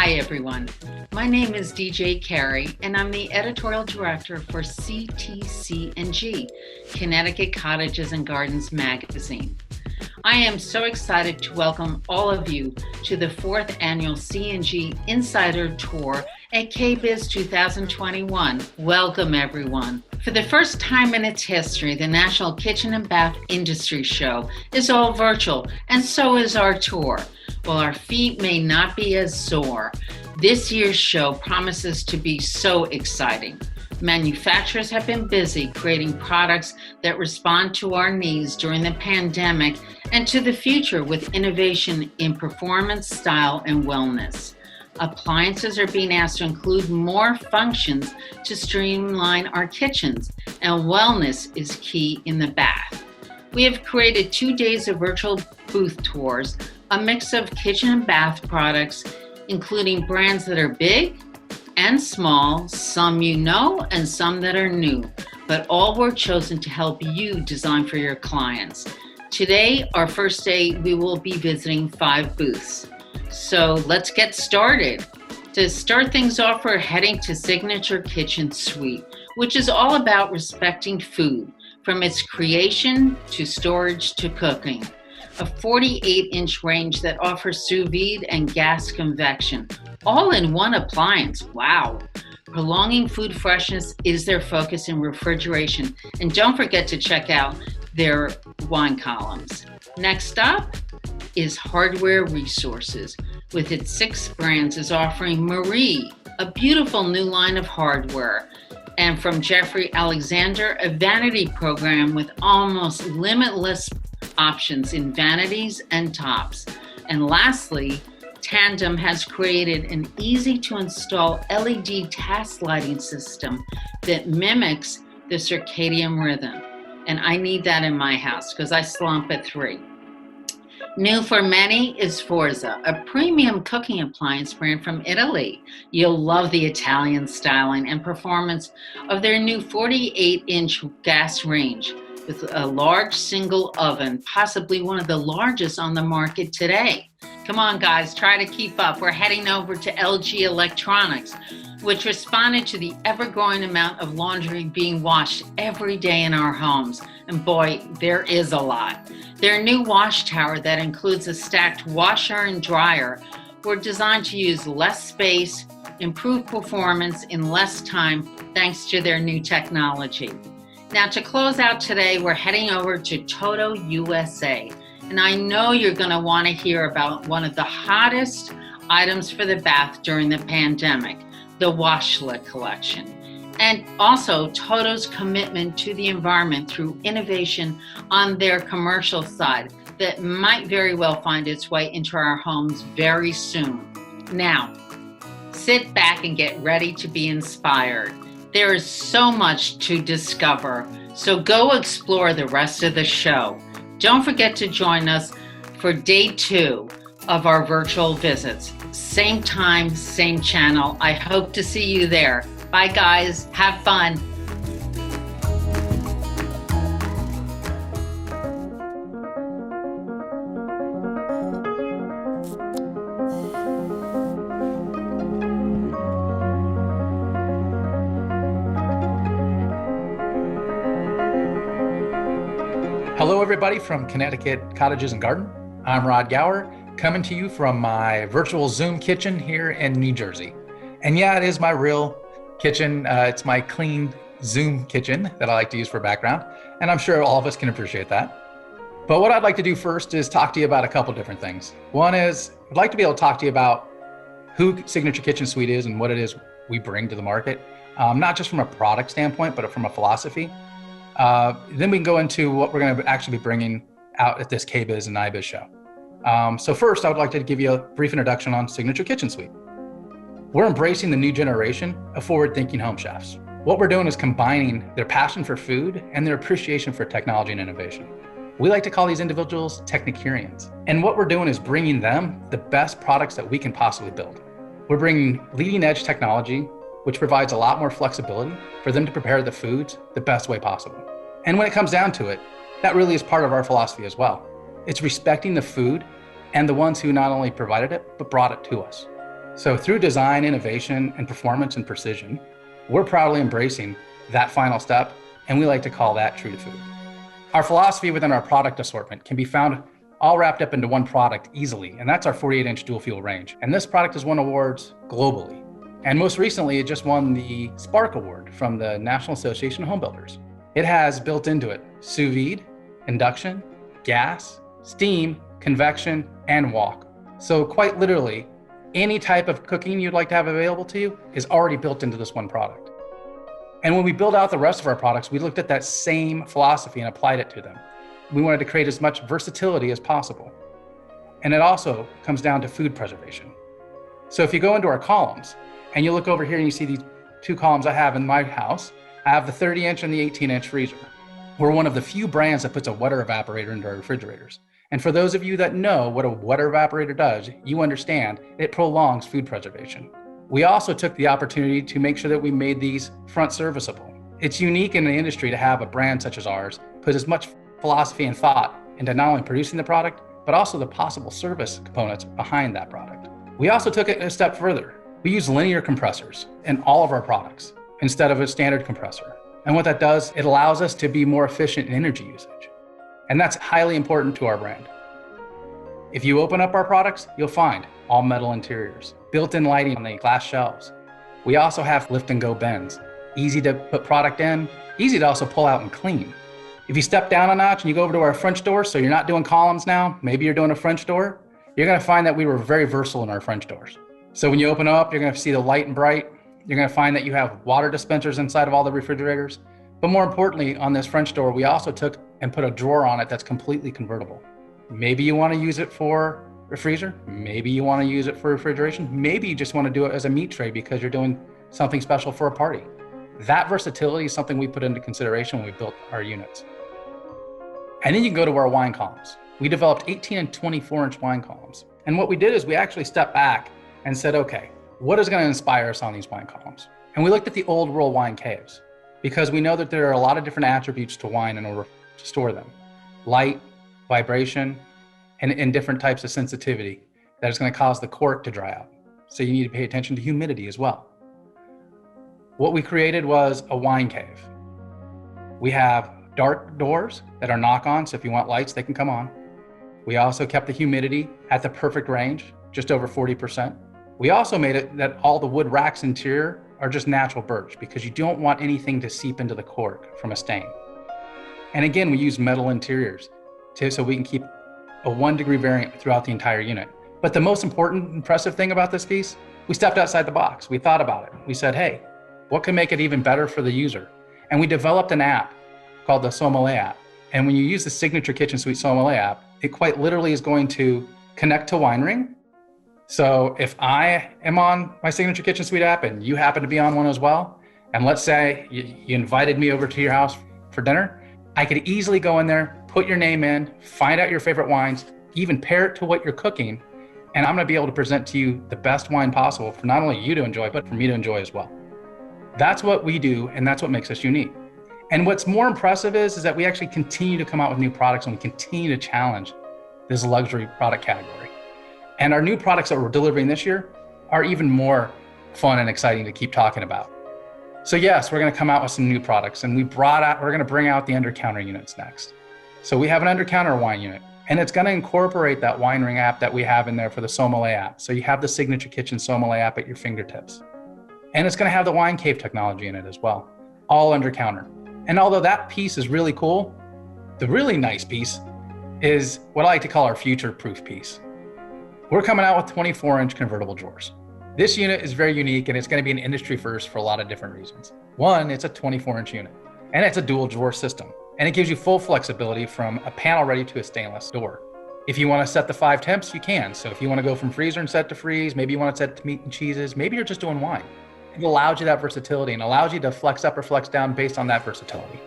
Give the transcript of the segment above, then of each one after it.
Hi, everyone. My name is DJ Carey, and I'm the Editorial Director for CTC&G, Connecticut Cottages and Gardens magazine. I am so excited to welcome all of you to the 4th annual C&G Insider Tour at KBIS 2021. Welcome, everyone. For the first time in its history, the National Kitchen and Bath Industry Show is all virtual, and so is our tour. While our feet may not be as sore, this year's show promises to be so exciting. Manufacturers have been busy creating products that respond to our needs during the pandemic and to the future with innovation in performance, style, and wellness. Appliances are being asked to include more functions to streamline our kitchens, and wellness is key in the bath. We have created 2 days of virtual booth tours, a mix of kitchen and bath products, including brands that are big and small, some you know and some that are new, but all were chosen to help you design for your clients. Today, our first day, we will be visiting 5 booths. So let's get started. To start things off, we're heading to Signature Kitchen Suite, which is all about respecting food, from its creation to storage to cooking. A 48-inch range that offers sous vide and gas convection, all in one appliance. Wow. Prolonging food freshness is their focus in refrigeration. And don't forget to check out their wine columns. Next up is Hardware Resources. With its 6 brands, is offering Marie, a beautiful new line of hardware. And from Jeffrey Alexander, a vanity program with almost limitless options in vanities and tops. And lastly, Tandem has created an easy-to-install LED task lighting system that mimics the circadian rhythm. And I need that in my house because I slump at 3. New for many is Forza, a premium cooking appliance brand from Italy. You'll love the Italian styling and performance of their new 48-inch gas range with a large single oven, possibly one of the largest on the market today. Come on, guys, try to keep up. We're heading over to LG Electronics, which responded to the ever-growing amount of laundry being washed every day in our homes. And boy, there is a lot. Their new wash tower that includes a stacked washer and dryer were designed to use less space, improve performance in less time, thanks to their new technology. Now, to close out today, we're heading over to Toto Usa. And I know you're going to want to hear about one of the hottest items for the bath during the pandemic, the Washlet collection. And also Toto's commitment to the environment through innovation on their commercial side that might very well find its way into our homes very soon. Now, sit back and get ready to be inspired. There is so much to discover, so go explore the rest of the show. Don't forget to join us for day 2 of our virtual visits. Same time, same channel. I hope to see you there. Bye, guys. Have fun. Hello, everybody from Connecticut Cottages and Garden. I'm Rod Gower, coming to you from my virtual Zoom kitchen here in New Jersey. And yeah, it is my real kitchen. It's my clean Zoom kitchen that I like to use for background. And I'm sure all of us can appreciate that. But what I'd like to do first is talk to you about a couple different things. One is I'd like to be able to talk to you about who Signature Kitchen Suite is and what it is we bring to the market, not just from a product standpoint, but from a philosophy. Then we can go into what we're going to actually be bringing out at this KBIS and IBIS show. So first, I would like to give you a brief introduction on Signature Kitchen Suite. We're embracing the new generation of forward-thinking home chefs. What we're doing is combining their passion for food and their appreciation for technology and innovation. We like to call these individuals technicurians. And what we're doing is bringing them the best products that we can possibly build. We're bringing leading-edge technology, which provides a lot more flexibility for them to prepare the foods the best way possible. And when it comes down to it, that really is part of our philosophy as well. It's respecting the food and the ones who not only provided it, but brought it to us. So through design, innovation, and performance and precision, we're proudly embracing that final step, and we like to call that true to food. Our philosophy within our product assortment can be found all wrapped up into one product easily, and that's our 48-inch dual fuel range. And this product has won awards globally. And most recently, it just won the Spark Award from the National Association of Home Builders. It has built into it sous vide, induction, gas, steam, convection, and wok. So quite literally, any type of cooking you'd like to have available to you is already built into this one product. And when we build out the rest of our products, we looked at that same philosophy and applied it to them. We wanted to create as much versatility as possible. And it also comes down to food preservation. So if you go into our columns and you look over here and you see these two columns I have in my house, I have the 30-inch and the 18-inch freezer. We're one of the few brands that puts a water evaporator into our refrigerators. And for those of you that know what a water evaporator does, you understand it prolongs food preservation. We also took the opportunity to make sure that we made these front serviceable. It's unique in the industry to have a brand such as ours put as much philosophy and thought into not only producing the product, but also the possible service components behind that product. We also took it a step further. We use linear compressors in all of our products instead of a standard compressor. And what that does, it allows us to be more efficient in energy usage. And that's highly important to our brand. If you open up our products, you'll find all metal interiors, built-in lighting on the glass shelves. We also have lift and go bins, easy to put product in, easy to also pull out and clean. If you step down a notch and you go over to our French door, so you're not doing columns now, maybe you're doing a French door, you're gonna find that we were very versatile in our French doors. So when you open up, you're gonna see the light and bright. You're gonna find that you have water dispensers inside of all the refrigerators. But more importantly, on this French door, we also took and put a drawer on it that's completely convertible. Maybe you wanna use it for a freezer. Maybe you wanna use it for refrigeration. Maybe you just wanna do it as a meat tray because you're doing something special for a party. That versatility is something we put into consideration when we built our units. And then you can go to our wine columns. We developed 18 and 24-inch wine columns. And what we did is we actually stepped back and said, okay, what is gonna inspire us on these wine columns? And we looked at the old world wine caves because we know that there are a lot of different attributes to wine in order to store them. Light, vibration, and different types of sensitivity that is gonna cause the cork to dry out. So you need to pay attention to humidity as well. What we created was a wine cave. We have dark doors that are knock-on, so if you want lights, they can come on. We also kept the humidity at the perfect range, just over 40%. We also made it that all the wood racks interior are just natural birch because you don't want anything to seep into the cork from a stain. And again, we use metal interiors so we can keep a 1-degree variant throughout the entire unit. But the most important, impressive thing about this piece, we stepped outside the box. We thought about it. We said, hey, what can make it even better for the user? And we developed an app called the Somalia App. And when you use the Signature Kitchen Suite Somalia App, it quite literally is going to connect to WineRing. So if I am on my Signature Kitchen Suite app and you happen to be on one as well, and let's say you invited me over to your house for dinner, I could easily go in there, put your name in, find out your favorite wines, even pair it to what you're cooking, and I'm gonna be able to present to you the best wine possible for not only you to enjoy, but for me to enjoy as well. That's what we do, and that's what makes us unique. And what's more impressive is that we actually continue to come out with new products and we continue to challenge this luxury product category. And our new products that we're delivering this year are even more fun and exciting to keep talking about. So yes, we're gonna come out with some new products, and we're gonna bring out the under-counter units next. So we have an under-counter wine unit, and it's gonna incorporate that WineRing app that we have in there for the Somalia App. So you have the Signature Kitchen Somalia App at your fingertips. And it's gonna have the wine cave technology in it as well, all under-counter. And although that piece is really cool, the really nice piece is what I like to call our future-proof piece. We're coming out with 24-inch convertible drawers. This unit is very unique, and it's going to be an industry first for a lot of different reasons. One, it's a 24-inch unit, and it's a dual drawer system, and it gives you full flexibility from a panel ready to a stainless door. If you want to set the 5 temps, you can. So if you want to go from freezer and set to freeze, maybe you want to set to meat and cheeses, maybe you're just doing wine. It allows you that versatility and allows you to flex up or flex down based on that versatility.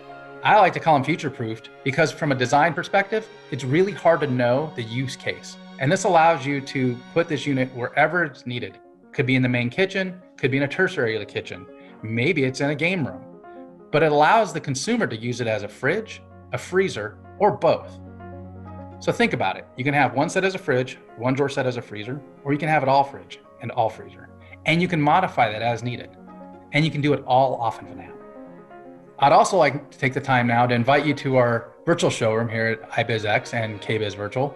I like to call them future-proofed because from a design perspective, it's really hard to know the use case. And this allows you to put this unit wherever it's needed. Could be in the main kitchen, could be in a tertiary of the kitchen. Maybe it's in a game room. But it allows the consumer to use it as a fridge, a freezer, or both. So think about it. You can have one set as a fridge, one drawer set as a freezer, or you can have it all fridge and all freezer. And you can modify that as needed. And you can do it all off of an app. I'd also like to take the time now to invite you to our virtual showroom here at IBISX and KBIS Virtual.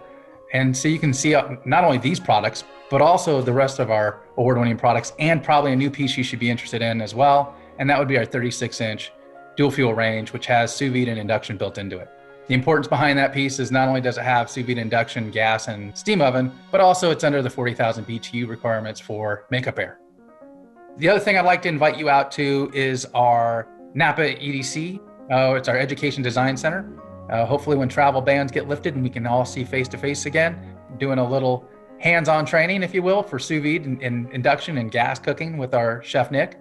And so you can see not only these products, but also the rest of our award-winning products, and probably a new piece you should be interested in as well. And that would be our 36-inch dual fuel range, which has sous vide and induction built into it. The importance behind that piece is not only does it have sous vide, induction, gas, and steam oven, but also it's under the 40,000 BTU requirements for makeup air. The other thing I'd like to invite you out to is our Napa Edc. It's our Education Design Center. Hopefully when travel bans get lifted and we can all see face-to-face again, doing a little hands-on training, if you will, for sous vide and induction and gas cooking with our chef Nick.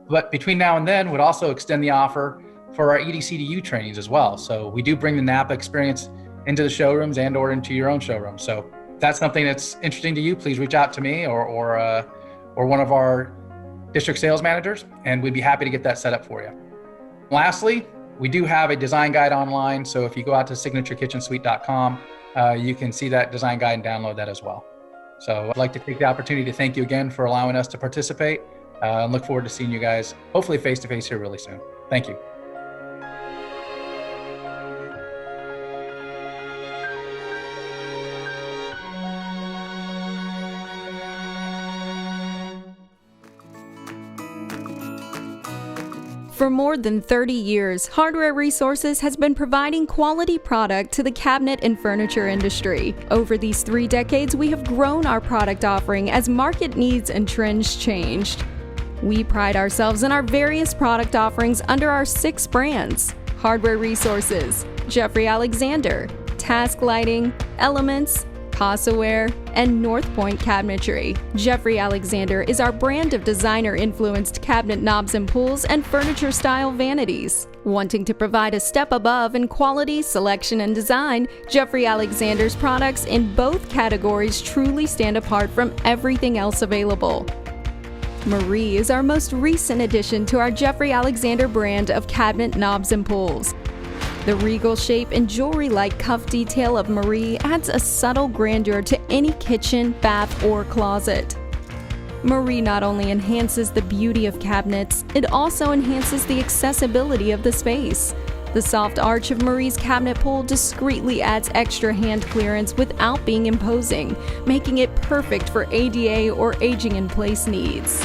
But between now and then, would also extend the offer for our EDC2U trainings as well. So we do bring the Napa experience into the showrooms and or into your own showroom. So if that's something that's interesting to you, please reach out to me or one of our district sales managers, and we'd be happy to get that set up for you. Lastly, we do have a design guide online. So if you go out to signaturekitchensuite.com, you can see that design guide and download that as well. So I'd like to take the opportunity to thank you again for allowing us to participate. And look forward to seeing you guys, hopefully face-to-face here really soon. Thank you. For more than 30 years, Hardware Resources has been providing quality product to the cabinet and furniture industry. Over these 3 decades, we have grown our product offering as market needs and trends changed. We pride ourselves in our various product offerings under our 6 brands: Hardware Resources, Jeffrey Alexander, Task Lighting, Elements, Cassaware, and North Point Cabinetry. Jeffrey Alexander is our brand of designer-influenced cabinet knobs and pulls and furniture-style vanities. Wanting to provide a step above in quality, selection, and design, Jeffrey Alexander's products in both categories truly stand apart from everything else available. Marie is our most recent addition to our Jeffrey Alexander brand of cabinet knobs and pulls. The regal shape and jewelry-like cuff detail of Marie adds a subtle grandeur to any kitchen, bath, or closet. Marie not only enhances the beauty of cabinets, it also enhances the accessibility of the space. The soft arch of Marie's cabinet pull discreetly adds extra hand clearance without being imposing, making it perfect for ADA or aging-in-place needs.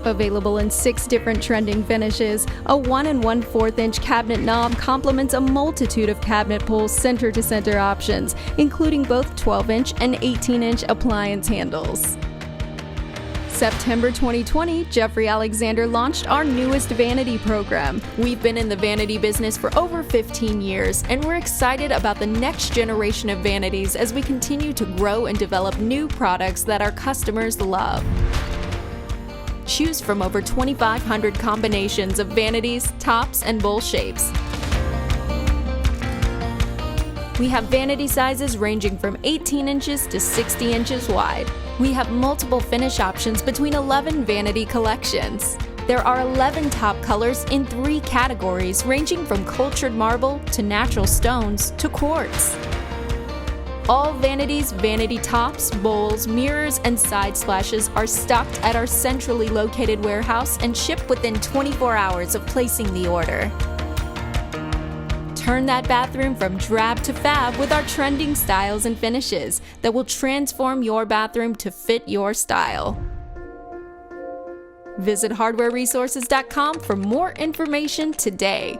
Available in 6 different trending finishes, a 1 1/4 inch cabinet knob complements a multitude of cabinet pulls center-to-center options, including both 12-inch and 18-inch appliance handles. September 2020, Jeffrey Alexander launched our newest vanity program. We've been in the vanity business for over 15 years, and we're excited about the next generation of vanities as we continue to grow and develop new products that our customers love. Choose from over 2,500 combinations of vanities, tops, and bowl shapes. We have vanity sizes ranging from 18 inches to 60 inches wide. We have multiple finish options between 11 vanity collections. There are 11 top colors in 3 categories, ranging from cultured marble to natural stones to quartz. All vanities, vanity tops, bowls, mirrors, and side splashes are stocked at our centrally located warehouse and shipped within 24 hours of placing the order. Turn that bathroom from drab to fab with our trending styles and finishes that will transform your bathroom to fit your style. Visit hardwareresources.com for more information today.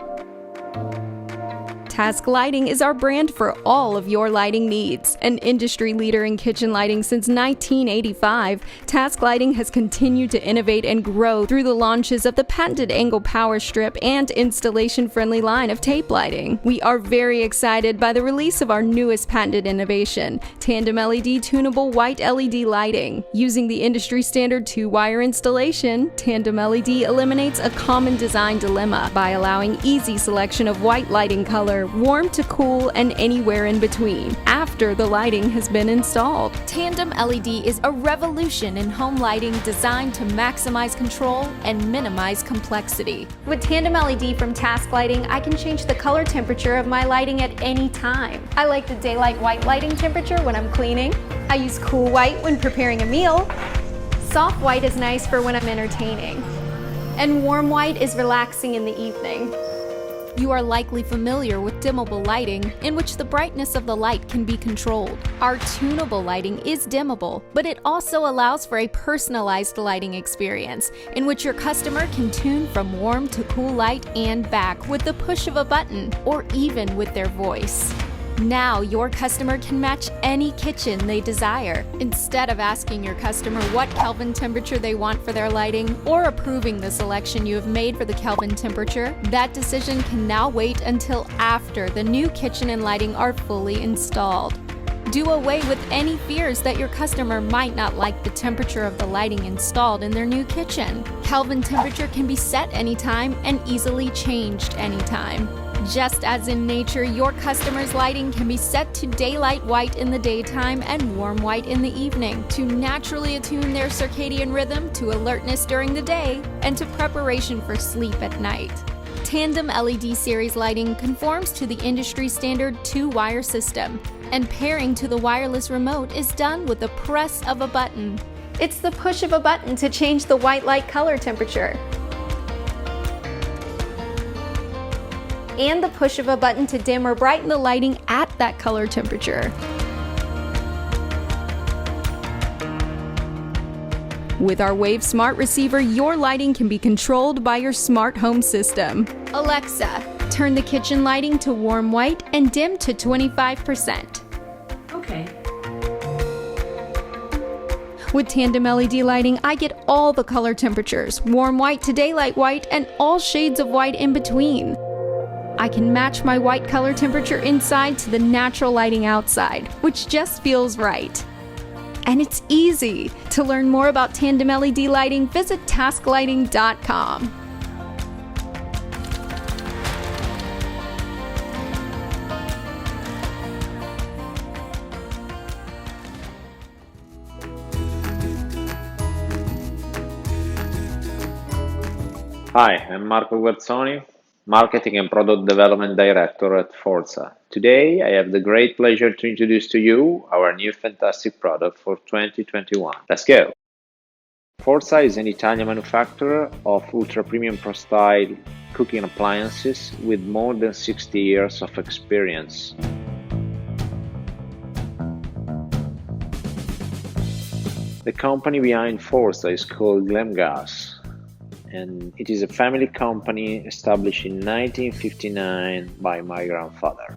Task Lighting is our brand for all of your lighting needs. An industry leader in kitchen lighting since 1985, Task Lighting has continued to innovate and grow through the launches of the patented angle power strip and installation-friendly line of tape lighting. We are very excited by the release of our newest patented innovation, Tandem LED Tunable White LED Lighting. Using the industry standard 2-wire installation, Tandem LED eliminates a common design dilemma by allowing easy selection of white lighting color warm to cool, and anywhere in between, after the lighting has been installed. Tandem LED is a revolution in home lighting designed to maximize control and minimize complexity. With Tandem LED from Task Lighting, I can change the color temperature of my lighting at any time. I like the daylight white lighting temperature when I'm cleaning. I use cool white when preparing a meal. Soft white is nice for when I'm entertaining. And warm white is relaxing in the evening. You are likely familiar with dimmable lighting, in which the brightness of the light can be controlled. Our tunable lighting is dimmable, but it also allows for a personalized lighting experience, in which your customer can tune from warm to cool light and back with the push of a button, or even with their voice. Now your customer can match any kitchen they desire. Instead of asking your customer what Kelvin temperature they want for their lighting, or approving the selection you have made for the Kelvin temperature, that decision can now wait until after the new kitchen and lighting are fully installed. Do away with any fears that your customer might not like the temperature of the lighting installed in their new kitchen. Kelvin temperature can be set anytime and easily changed anytime. Just as in nature, your customer's lighting can be set to daylight white in the daytime and warm white in the evening to naturally attune their circadian rhythm to alertness during the day and to preparation for sleep at night. Tandem LED series lighting conforms to the industry standard 2-wire system, and pairing to the wireless remote is done with the press of a button. It's the push of a button to change the white light color temperature, and the push of a button to dim or brighten the lighting at that color temperature. With our Wave Smart Receiver, your lighting can be controlled by your smart home system. Alexa, turn the kitchen lighting to warm white and dim to 25%. Okay. With Tandem LED lighting, I get all the color temperatures, warm white to daylight white, and all shades of white in between. I can match my white color temperature inside to the natural lighting outside, which just feels right. And it's easy. To learn more about Tandem LED lighting, visit tasklighting.com. Hi, I'm Marco Guerzoni, Marketing and Product Development Director at Forza. Today, I have the great pleasure to introduce to you our new fantastic product for 2021. Let's go! Forza is an Italian manufacturer of ultra-premium pro-style cooking appliances with more than 60 years of experience. The company behind Forza is called Glemgas, and it is a family company established in 1959 by my grandfather.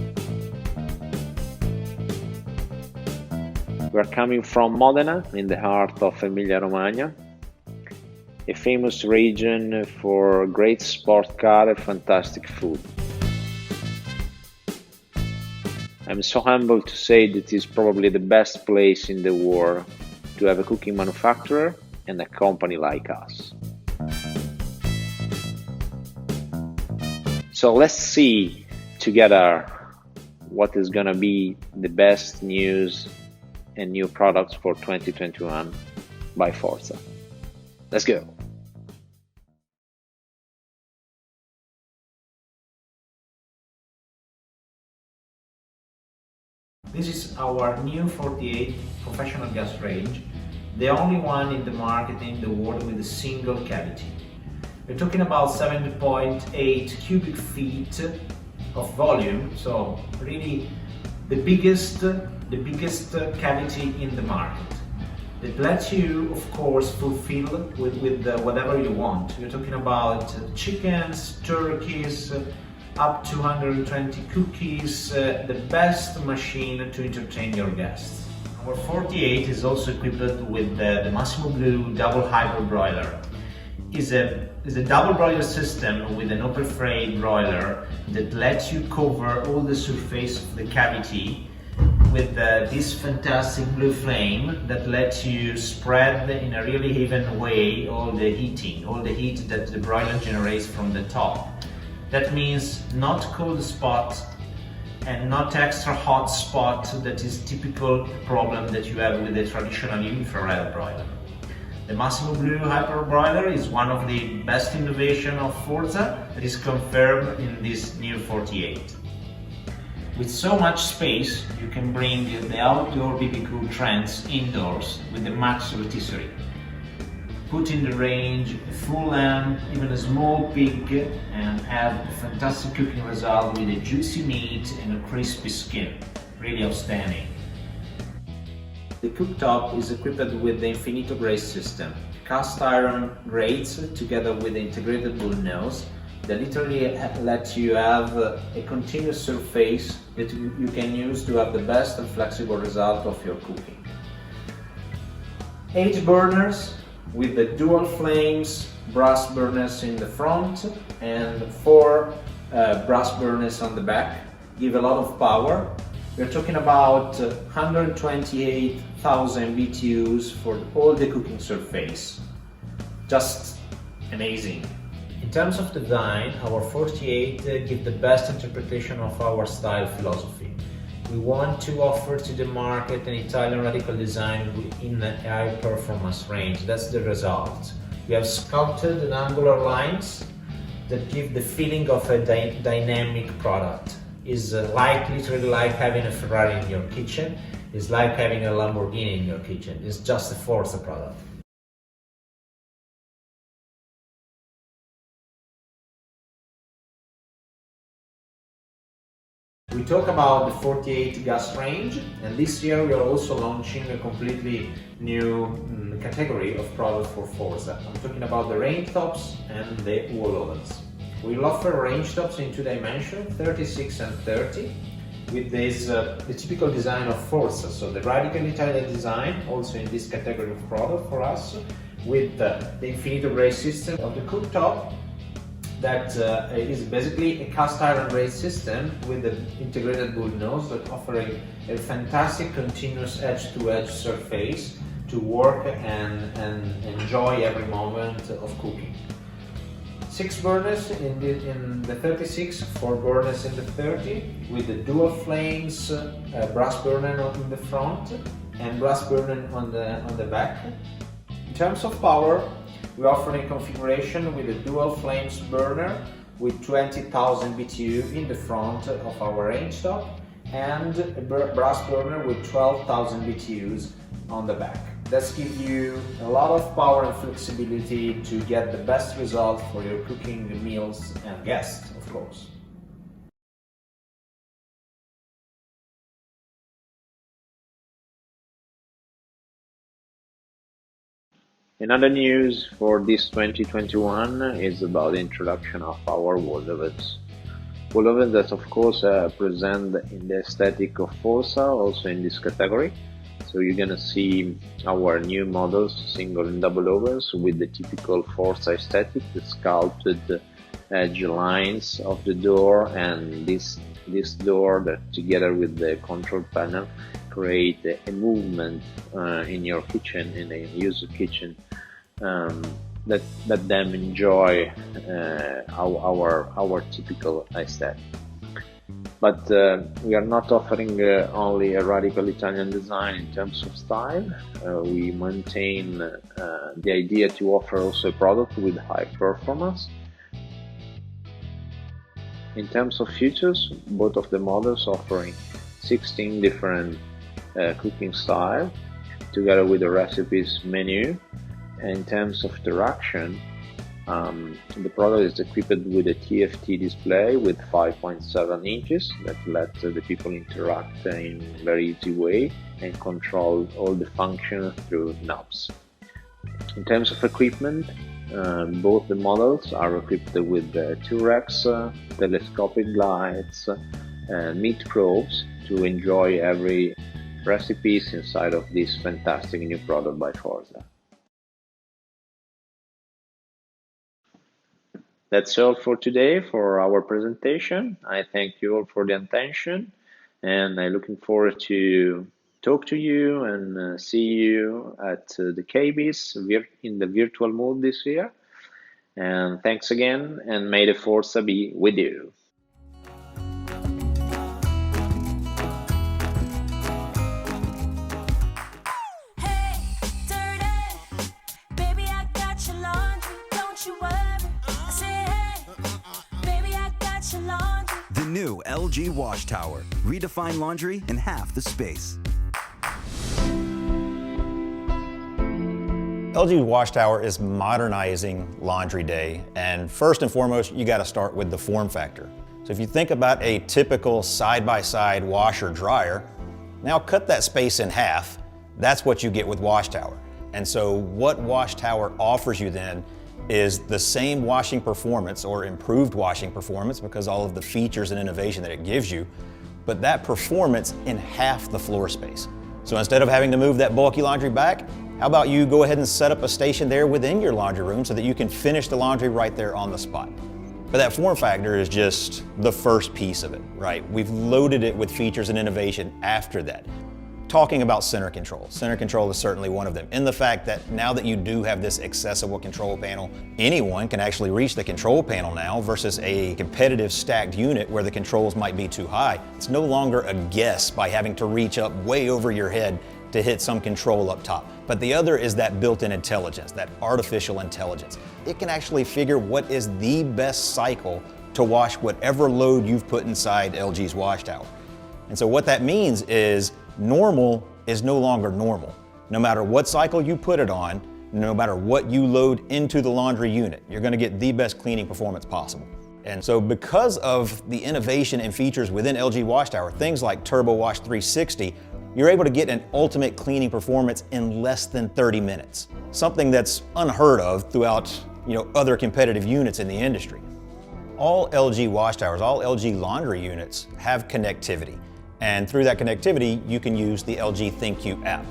We are coming from Modena, in the heart of Emilia-Romagna, a famous region for great sport car and fantastic food. I'm so humbled to say that it is probably the best place in the world to have a cooking manufacturer and a company like us. So let's see together what is going to be the best news and new products for 2021 by Forza. Let's go! This is our new 48 professional gas range, the only one in the market in the world with a single cavity. We're talking about 7.8 cubic feet of volume, so really the biggest cavity in the market. That lets you, of course, fulfill with whatever you want. We're talking about chickens, turkeys, up to 120 cookies, the best machine to entertain your guests. Our 48 is also equipped with the Massimo Blue double hybrid broiler. Is a double broiler system with an open fray broiler that lets you cover all the surface of the cavity with this fantastic blue flame that lets you spread in a really even way all the heat that the broiler generates from the top. That means not cold spots, and not extra hot spot that is typical problem that you have with the traditional infrared broiler. The Massimo Blue Hyper Broiler is one of the best innovation of Forza that is confirmed in this new 48. With so much space, you can bring the outdoor BBQ trends indoors with the max rotisserie. Put in the range a full lamb, even a small pig, and have a fantastic cooking result with a juicy meat and a crispy skin. Really outstanding. The cooktop is equipped with the Infinito Grace system, cast iron grates together with the integrated bull nose that literally let you have a continuous surface that you can use to have the best and flexible result of your cooking. 8 burners with the dual flames brass burners in the front and 4 brass burners on the back give a lot of power. We're talking about 128,000 BTUs for all the cooking surface. Just amazing. In terms of design, our 48 give the best interpretation of our style philosophy. We want to offer to the market an Italian radical design in a high performance range. That's the result. We have sculpted and angular lines that give the feeling of a dynamic product. Is literally like having a Ferrari in your kitchen. It's like having a Lamborghini in your kitchen. It's just a Forza product. We talk about the 48 gas range, and this year we are also launching a completely new category of product for Forza. I'm talking about the range tops and the wall ovens. We'll offer range tops in 2 dimensions, 36 and 30, with this the typical design of Forza, so the radical Italian design, also in this category of product for us, with the Infinito Grace system of the cooktop, that is basically a cast iron brace system with the integrated bull nose that offering a fantastic continuous edge-to-edge surface to work and enjoy every moment of cooking. 6 burners in the 36, 4 burners in the 30, with the dual flames, brass burner in the front and brass burner on the back. In terms of power, we offer a configuration with a dual flames burner with 20,000 BTU in the front of our range top and a brass burner with 12,000 BTUs on the back. That gives you a lot of power and flexibility to get the best result for your cooking meals and guests, of course. Another news for this 2021 is about the introduction of our wall ovens. Wall ovens that of course present in the aesthetic of Forza, also in this category. So you're gonna see our new models, single and double ovens with the typical Forza aesthetic, the sculpted edge lines of the door, and this door that together with the control panel create a movement in your kitchen, in a user kitchen, that let them enjoy our typical aesthetic. But we are not offering only a radical Italian design in terms of style. We maintain the idea to offer also a product with high performance. In terms of features, both of the models offering 16 different cooking styles together with the recipes menu. And in terms of interaction, the product is equipped with a TFT display with 5.7 inches that lets the people interact in a very easy way and control all the functions through knobs. In terms of equipment, both the models are equipped with 2 racks, telescopic lights, meat probes to enjoy every recipes inside of this fantastic new product by Forza. That's all for today for our presentation. I thank you all for the attention, and I'm looking forward to talk to you and see you at the KBIS in the virtual mode this year. And thanks again, and may the Forza be with you. New LG Wash Tower. Redefine laundry in half the space. LG Wash Tower is modernizing laundry day, and first and foremost, you got to start with the form factor. So if you think about a typical side-by-side washer dryer, now cut that space in half. That's what you get with Wash Tower. And so what Wash Tower offers you then is the same washing performance or improved washing performance because all of the features and innovation that it gives you, but that performance in half the floor space. So instead of having to move that bulky laundry back, how about you go ahead and set up a station there within your laundry room so that you can finish the laundry right there on the spot. But that form factor is just the first piece of it, right? We've loaded it with features and innovation after that. Talking about center control. Center control is certainly one of them. In the fact that now that you do have this accessible control panel, anyone can actually reach the control panel now versus a competitive stacked unit where the controls might be too high. It's no longer a guess by having to reach up way over your head to hit some control up top. But the other is that built-in intelligence, that artificial intelligence. It can actually figure what is the best cycle to wash whatever load you've put inside LG's Wash Tower. And so what that means is normal is no longer normal. No matter what cycle you put it on, no matter what you load into the laundry unit, you're gonna get the best cleaning performance possible. And so because of the innovation and features within LG Wash Tower, things like Turbo Wash 360, you're able to get an ultimate cleaning performance in less than 30 minutes. Something that's unheard of throughout other competitive units in the industry. All LG Wash Towers, all LG laundry units have connectivity. And through that connectivity, you can use the LG ThinQ app.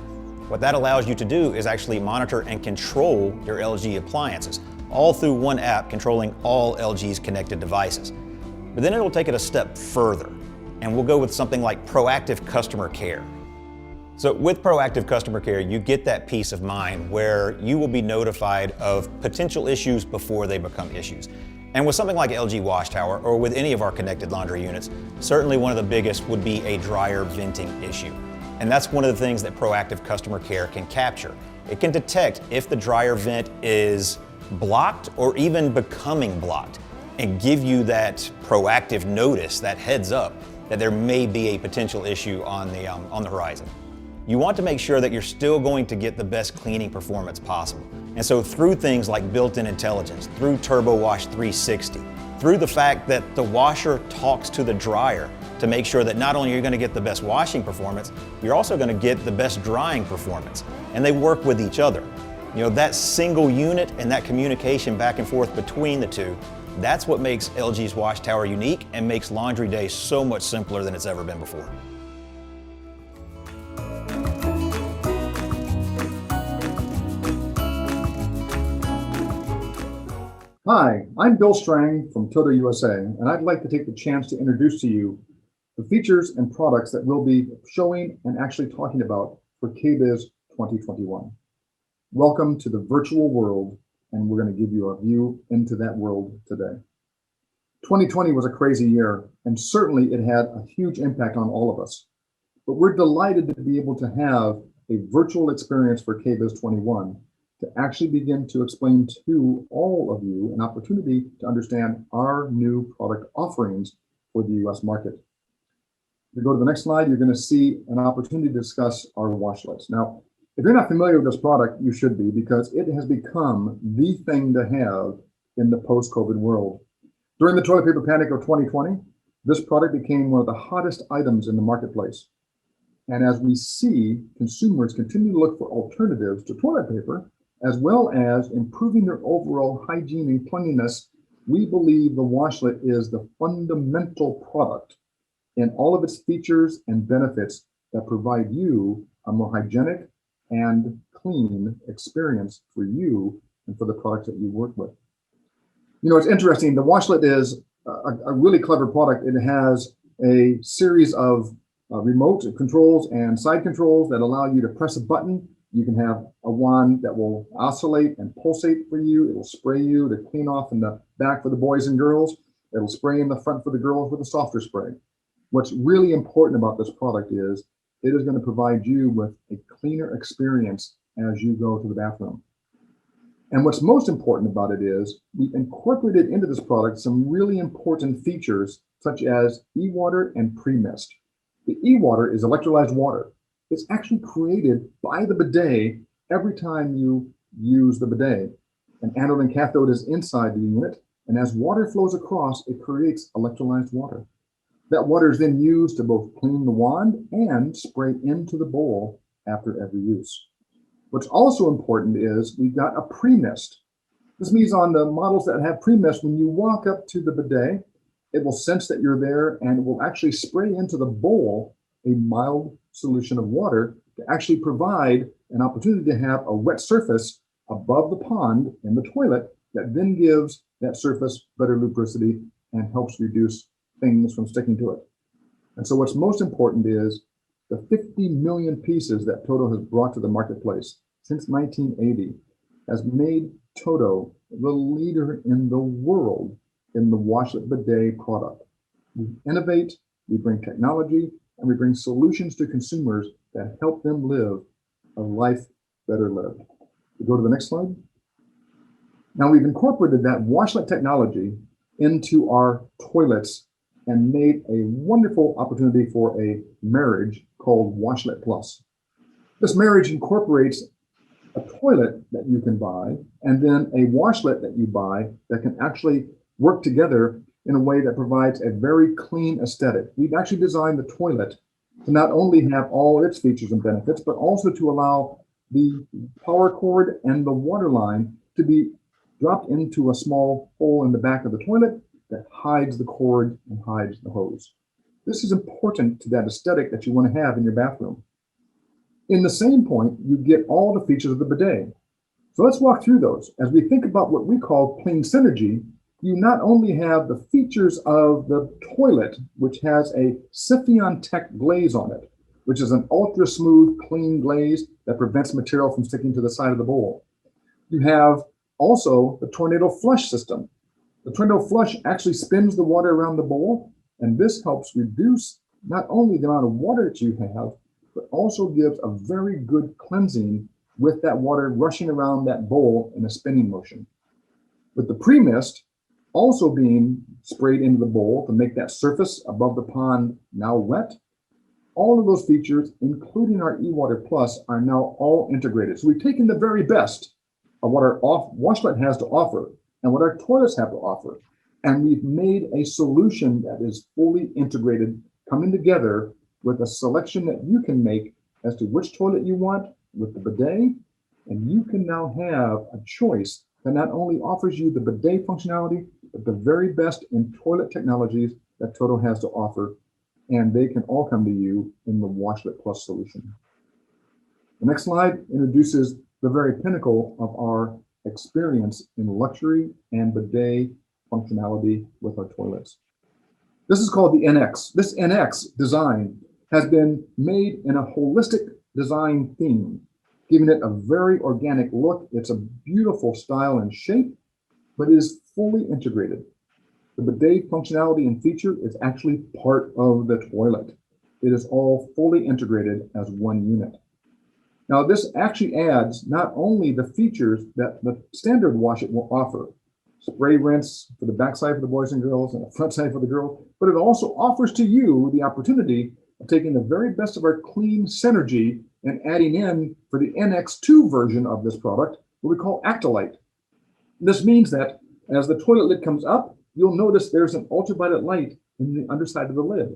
What that allows you to do is actually monitor and control your LG appliances, all through one app controlling all LG's connected devices. But then it'll take it a step further, and we'll go with something like proactive customer care. So with proactive customer care, you get that peace of mind where you will be notified of potential issues before they become issues. And with something like LG Wash Tower, or with any of our connected laundry units, certainly one of the biggest would be a dryer venting issue. And that's one of the things that proactive customer care can capture. It can detect if the dryer vent is blocked or even becoming blocked, and give you that proactive notice, that heads up, that there may be a potential issue on the horizon. You want to make sure that you're still going to get the best cleaning performance possible. And so through things like built-in intelligence, through Turbo Wash 360, through the fact that the washer talks to the dryer to make sure that not only are you going to get the best washing performance, you're also going to get the best drying performance. And they work with each other. That single unit and that communication back and forth between the two, that's what makes LG's Wash Tower unique and makes laundry day so much simpler than it's ever been before. Hi, I'm Bill Strang from Toto USA, and I'd like to take the chance to introduce to you the features and products that we'll be showing and actually talking about for KBIS 2021. Welcome to the virtual world, and we're going to give you a view into that world today. 2020 was a crazy year, and certainly it had a huge impact on all of us. But we're delighted to be able to have a virtual experience for KBIS 21 to actually begin to explain to all of you an opportunity to understand our new product offerings for the US market. If you go to the next slide, you're going to see an opportunity to discuss our washlights. Now, if you're not familiar with this product, you should be, because it has become the thing to have in the post-COVID world. During the toilet paper panic of 2020, this product became one of the hottest items in the marketplace. And as we see consumers continue to look for alternatives to toilet paper, as well as improving their overall hygiene and cleanliness, we believe the washlet is the fundamental product in all of its features and benefits that provide you a more hygienic and clean experience for you and for the products that you work with. It's interesting, the washlet is a really clever product. It has a series of remote controls and side controls that allow you to press a button. You can have a wand that will oscillate and pulsate for you. It will spray you to clean off in the back for the boys and girls. It'll spray in the front for the girls with a softer spray. What's really important about this product is it is going to provide you with a cleaner experience as you go to the bathroom. And what's most important about it is we incorporated into this product some really important features such as e-water and pre-mist. The e-water is electrolyzed water. It's actually created by the bidet every time you use the bidet. An anode and cathode is inside the unit, and as water flows across, it creates electrolyzed water. That water is then used to both clean the wand and spray into the bowl after every use. What's also important is we've got a pre-mist. This means on the models that have pre-mist, when you walk up to the bidet, it will sense that you're there and it will actually spray into the bowl a mild solution of water to actually provide an opportunity to have a wet surface above the pond in the toilet that then gives that surface better lubricity and helps reduce things from sticking to it. And so what's most important is the 50 million pieces that Toto has brought to the marketplace since 1980 has made Toto the leader in the world in the washlet bidet product. We innovate, we bring technology, and we bring solutions to consumers that help them live a life better lived. We go to the next slide. Now we've incorporated that washlet technology into our toilets and made a wonderful opportunity for a marriage called Washlet Plus. This marriage incorporates a toilet that you can buy and then a washlet that you buy that can actually work together in a way that provides a very clean aesthetic. We've actually designed the toilet to not only have all its features and benefits, but also to allow the power cord and the water line to be dropped into a small hole in the back of the toilet that hides the cord and hides the hose. This is important to that aesthetic that you want to have in your bathroom. In the same point, you get all the features of the bidet. So let's walk through those. As we think about what we call clean synergy, you not only have the features of the toilet, which has a Siphon Tech glaze on it, which is an ultra smooth, clean glaze that prevents material from sticking to the side of the bowl. You have also the Tornado Flush system. The Tornado Flush actually spins the water around the bowl, and this helps reduce not only the amount of water that you have, but also gives a very good cleansing with that water rushing around that bowl in a spinning motion. With the pre-mist also being sprayed into the bowl to make that surface above the pond now wet, all of those features, including our eWater Plus, are now all integrated. So we've taken the very best of what our washlet has to offer and what our toilets have to offer, and we've made a solution that is fully integrated, coming together with a selection that you can make as to which toilet you want with the bidet, and you can now have a choice that not only offers you the bidet functionality, but the very best in toilet technologies that Toto has to offer, and they can all come to you in the Washlet Plus solution. The next slide introduces the very pinnacle of our experience in luxury and bidet functionality with our toilets. This is called the NX. This NX design has been made in a holistic design theme, giving it a very organic look. It's a beautiful style and shape, but it is fully integrated. The bidet functionality and feature is actually part of the toilet. It is all fully integrated as one unit. Now, this actually adds not only the features that the standard washlet will offer, spray rinse for the backside for the boys and girls and the front side for the girls, but it also offers to you the opportunity of taking the very best of our clean synergy and adding in for the NX2 version of this product, what we call Actolite. This means that as the toilet lid comes up, you'll notice there's an ultraviolet light in the underside of the lid.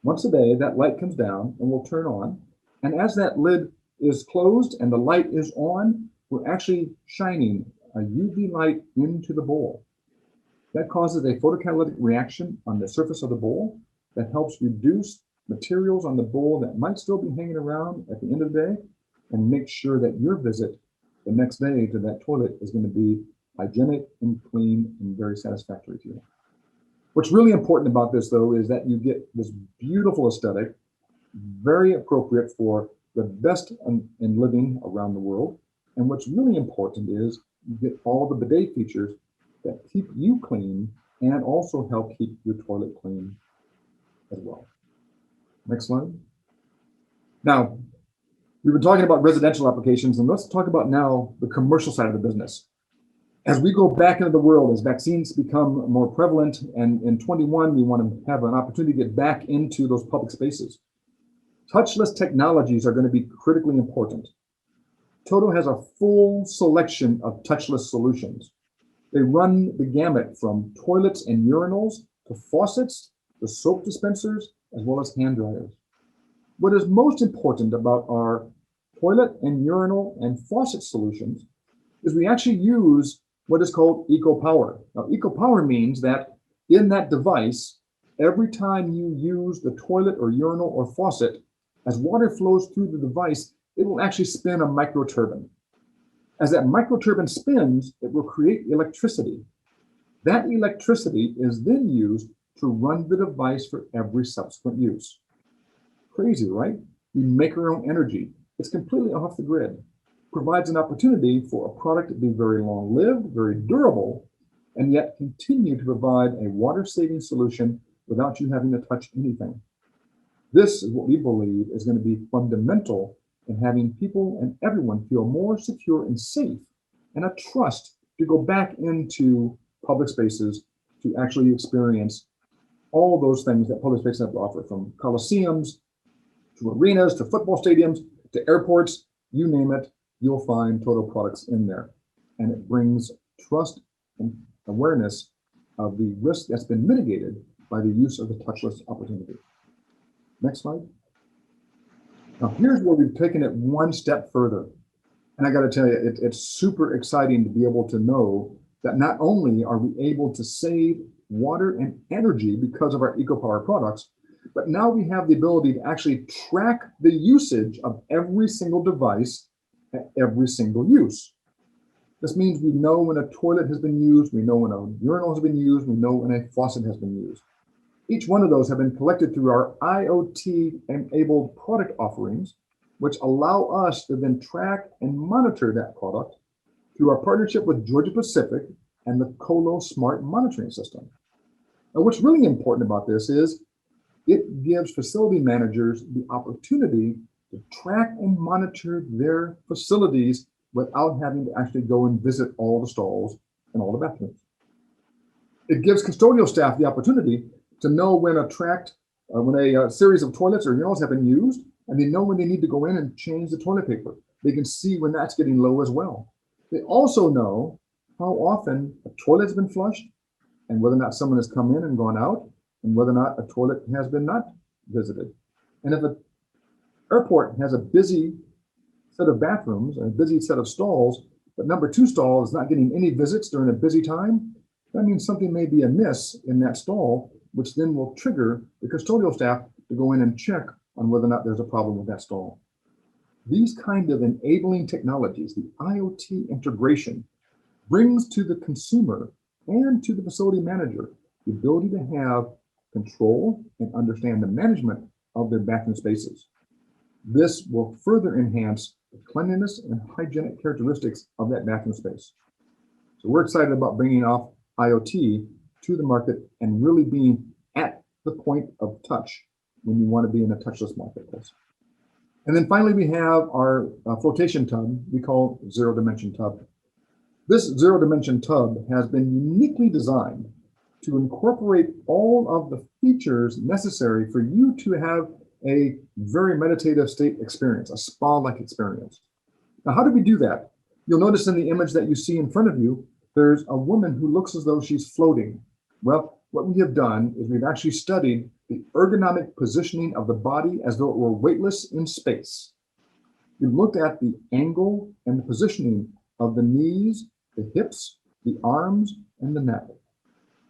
Once a day, that light comes down and will turn on. And as that lid is closed and the light is on, we're actually shining a UV light into the bowl. That causes a photocatalytic reaction on the surface of the bowl that helps reduce materials on the bowl that might still be hanging around at the end of the day, and make sure that your visit the next day to that toilet is going to be hygienic and clean and very satisfactory to you. What's really important about this, though, is that you get this beautiful aesthetic, very appropriate for the best in living around the world. And what's really important is you get all the bidet features that keep you clean and also help keep your toilet clean as well. Next slide. Now, we've been talking about residential applications, and let's talk about now the commercial side of the business. As we go back into the world, as vaccines become more prevalent, and in 21, we want to have an opportunity to get back into those public spaces. Touchless technologies are going to be critically important. Toto has a full selection of touchless solutions. They run the gamut from toilets and urinals to faucets to soap dispensers, as well as hand dryers. What is most important about our toilet and urinal and faucet solutions is we actually use what is called eco-power. Now, eco-power means that in that device, every time you use the toilet or urinal or faucet, as water flows through the device, it will actually spin a microturbine. As that microturbine spins, it will create electricity. That electricity is then used to run the device for every subsequent use. Crazy, right? We make our own energy. It's completely off the grid. Provides an opportunity for a product to be very long-lived, very durable, and yet continue to provide a water-saving solution without you having to touch anything. This is what we believe is going to be fundamental in having people and everyone feel more secure and safe, and a trust to go back into public spaces to actually experience all those things that public spaces have to offer, from coliseums to arenas to football stadiums to airports, you name it, you'll find Toto products in there. And it brings trust and awareness of the risk that's been mitigated by the use of the touchless opportunity. Next slide. Now, here's where we've taken it one step further. And I got to tell you, it's super exciting to be able to know that not only are we able to save water and energy because of our EcoPower products, but now we have the ability to actually track the usage of every single device at every single use. This means we know when a toilet has been used, we know when a urinal has been used, we know when a faucet has been used. Each one of those have been collected through our IoT-enabled product offerings, which allow us to then track and monitor that product through our partnership with Georgia Pacific and the Colo Smart Monitoring System. Now, what's really important about this is it gives facility managers the opportunity to track and monitor their facilities without having to actually go and visit all the stalls and all the bathrooms. It gives custodial staff the opportunity to know when a series of toilets or urinals have been used, and they know when they need to go in and change the toilet paper. They can see when that's getting low as well. They also know how often a toilet has been flushed and whether or not someone has come in and gone out, and whether or not a toilet has been not visited. And if an airport has a busy set of bathrooms and a busy set of stalls, but number 2 stall is not getting any visits during a busy time, that means something may be amiss in that stall, which then will trigger the custodial staff to go in and check on whether or not there's a problem with that stall. These kind of enabling technologies, the IoT integration, brings to the consumer and to the facility manager the ability to have control and understand the management of their bathroom spaces. This will further enhance the cleanliness and hygienic characteristics of that bathroom space. So we're excited about bringing off IoT to the market and really being at the point of touch when you want to be in a touchless marketplace. And then finally, we have our flotation tub we call Zero Dimension Tub. This Zero Dimension Tub has been uniquely designed to incorporate all of the features necessary for you to have a very meditative state experience, a spa-like experience. Now, how do we do that? You'll notice in the image that you see in front of you, there's a woman who looks as though she's floating. Well, what we have done is we've actually studied the ergonomic positioning of the body as though it were weightless in space. We've looked at the angle and the positioning of the knees, the hips, the arms, and the neck,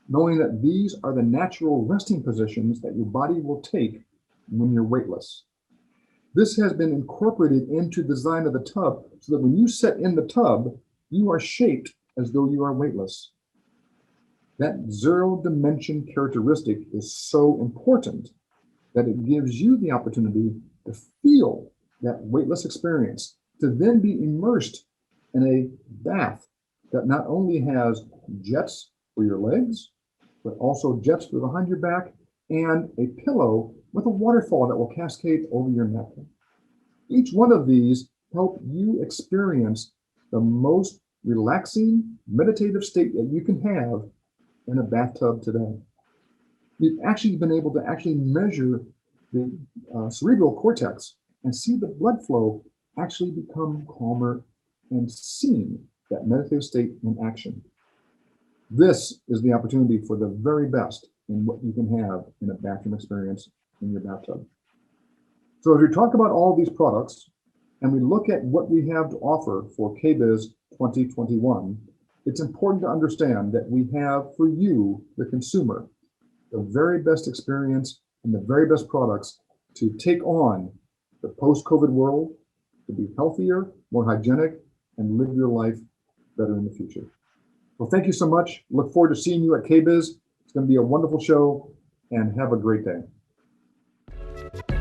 knowing that these are the natural resting positions that your body will take when you're weightless. This has been incorporated into the design of the tub so that when you sit in the tub, you are shaped as though you are weightless. That zero dimension characteristic is so important that it gives you the opportunity to feel that weightless experience, to then be immersed in a bath that not only has jets for your legs, but also jets for behind your back and a pillow with a waterfall that will cascade over your neck. Each one of these help you experience the most relaxing, meditative state that you can have in a bathtub today. We've actually been able to actually measure the cerebral cortex and see the blood flow actually become calmer and seeing that meditative state in action. This is the opportunity for the very best in what you can have in a bathroom experience in your bathtub. So as we talk about all these products and we look at what we have to offer for KBIS 2021, it's important to understand that we have for you, the consumer, the very best experience and the very best products to take on the post-COVID world, to be healthier, more hygienic, and live your life better in the future. Well, thank you so much. Look forward to seeing you at KBIS. It's going to be a wonderful show, and have a great day.